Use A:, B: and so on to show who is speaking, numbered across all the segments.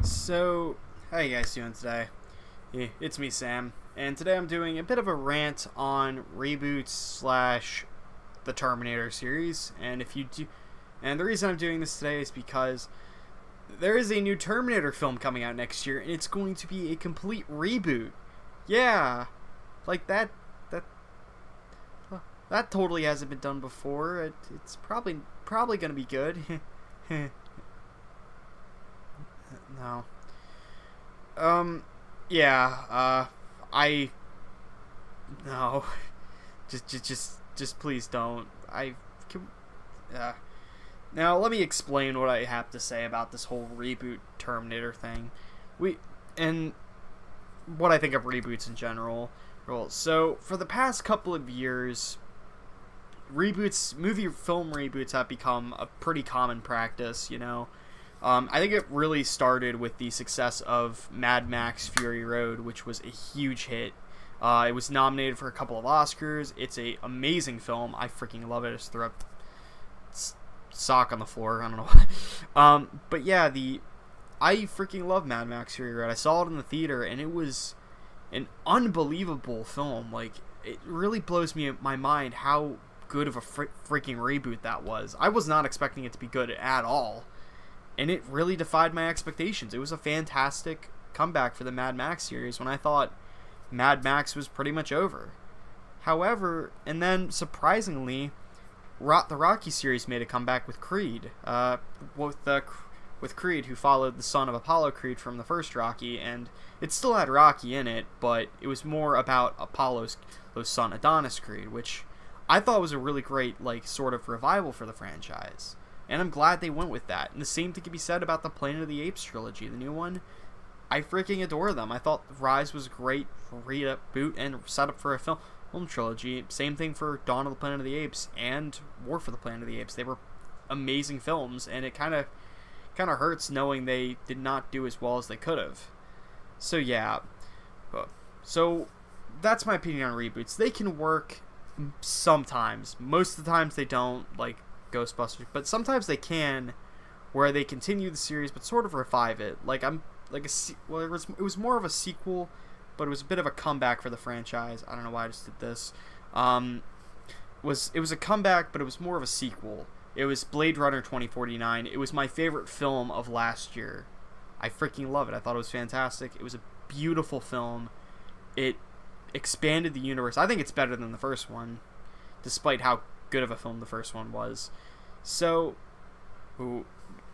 A: So, how you guys doing today? It's me, Sam, and today I'm doing a bit of a rant on reboots slash the Terminator series. And the reason I'm doing this today is because there is a new Terminator film coming out next year, and it's going to be a complete reboot. Yeah, like that totally hasn't been done before. It's probably gonna be good. No. Yeah, I no. Just please don't. I can Now let me explain what I have to say about this whole reboot Terminator thing. And what I think of reboots in general. So, for the past couple of years, film reboots have become a pretty common practice, you know. I think it really started with the success of Mad Max Fury Road, which was a huge hit. It was nominated for a couple of Oscars. It's an amazing film. I freaking love it. I just threw up sock on the floor. I don't know why. But yeah, I freaking love Mad Max Fury Road. I saw it in the theater, and it was an unbelievable film. Like, it really blows my mind how good of a freaking reboot that was. I was not expecting it to be good at all, and it really defied my expectations. It was a fantastic comeback for the Mad Max series when I thought Mad Max was pretty much over. However, and then surprisingly, the Rocky series made a comeback with Creed. With Creed, who followed the son of Apollo Creed from the first Rocky, and it still had Rocky in it, but it was more about Apollo's son, Adonis Creed, which I thought was a really great, sort of revival for the franchise. And I'm glad they went with that. And the same thing can be said about the Planet of the Apes trilogy, the new one. I freaking adore them. I thought Rise was a great reboot and setup for a film trilogy. Same thing for Dawn of the Planet of the Apes and War for the Planet of the Apes. They were amazing films, and it kind of hurts knowing they did not do as well as they could have. So yeah. So that's my opinion on reboots. They can work sometimes. Most of the times they don't, like Ghostbusters, but sometimes they can, where they continue the series but sort of revive it. It was more of a sequel, but it was a bit of a comeback for the franchise. I don't know why I just did this. It was a comeback, but it was more of a sequel. It was Blade Runner 2049. It was my favorite film of last year. I freaking love it. I thought it was fantastic. It was a beautiful film. It expanded the universe. I think it's better than the first one, despite how good of a film the first one was. So,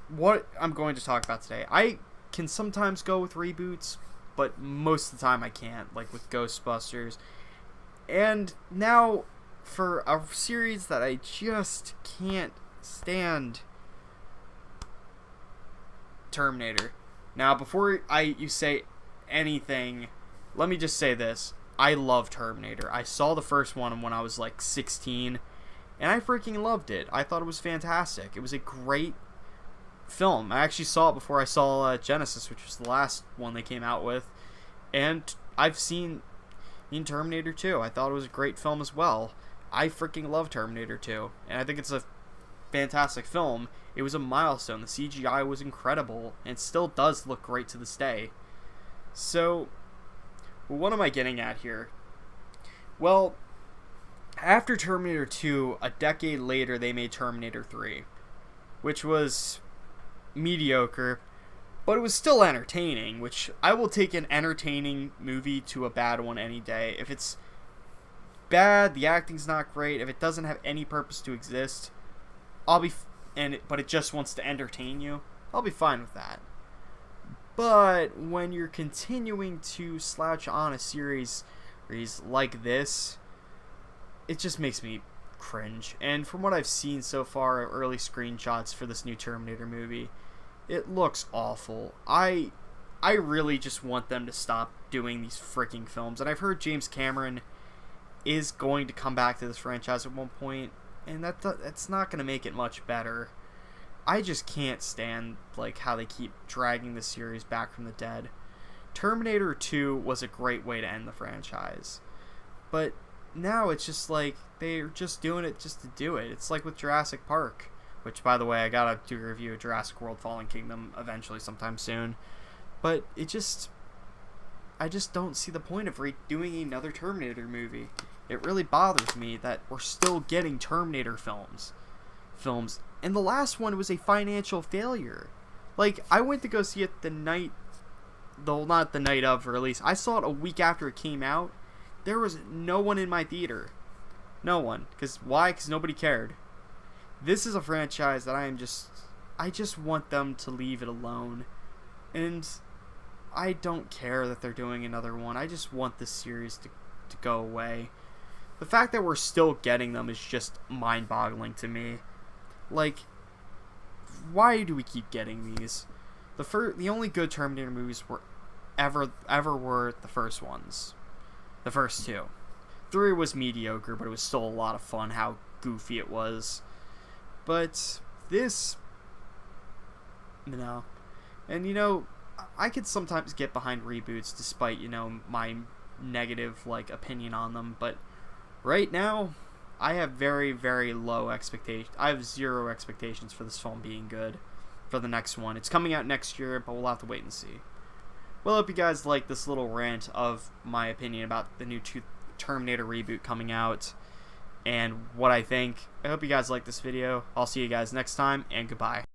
A: what I'm going to talk about today, I can sometimes go with reboots, but most of the time I can't, like with Ghostbusters. And now, for a series that I just can't stand, Terminator. Now, before you say anything, let me just say this. I love Terminator. I saw the first one when I was 16, and I freaking loved it. I thought it was fantastic. It was a great film. I actually saw it before I saw Genesis, which was the last one they came out with, and I've seen Terminator 2. I thought it was a great film as well. I freaking love Terminator 2, and I think it's a fantastic film. It was a milestone. The CGI was incredible, and it still does look great to this day. So, what am I getting at here? Well, after Terminator 2, a decade later, they made Terminator 3, which was mediocre, but it was still entertaining, which I will take an entertaining movie to a bad one any day. If it's bad, the acting's not great, if it doesn't have any purpose to exist, but it just wants to entertain you, I'll be fine with that. But when you're continuing to slouch on a series like this, it just makes me cringe. And from what I've seen so far of early screenshots for this new Terminator movie, it looks awful. I really just want them to stop doing these freaking films. And I've heard James Cameron is going to come back to this franchise at one point, and that's not going to make it much better. I just can't stand how they keep dragging the series back from the dead. Terminator 2 was a great way to end the franchise, but now it's just they're just doing it just to do it. It's like with Jurassic Park, which, by the way, I gotta do a review of Jurassic World Fallen Kingdom eventually sometime soon. But I just don't see the point of doing another Terminator movie. It really bothers me that we're still getting Terminator films. And the last one was a financial failure. Like, I went to go see it not the night of release. I saw it a week after it came out. There was no one in my theater. No one. Why? Because nobody cared. This is a franchise that I just want them to leave it alone. And I don't care that they're doing another one. I just want this series to go away. The fact that we're still getting them is just mind-boggling to me. Like, why do we keep getting these? The only good Terminator movies ever were the first ones. The first two. 3 was mediocre, but it was still a lot of fun how goofy it was. But this, no. And I could sometimes get behind reboots despite, my negative opinion on them, but right now I have very, very low expectations. I have 0 expectations for this film being good for the next one. It's coming out next year, but we'll have to wait and see. Well, I hope you guys like this little rant of my opinion about the new Terminator reboot coming out and what I think. I hope you guys like this video. I'll see you guys next time, and goodbye.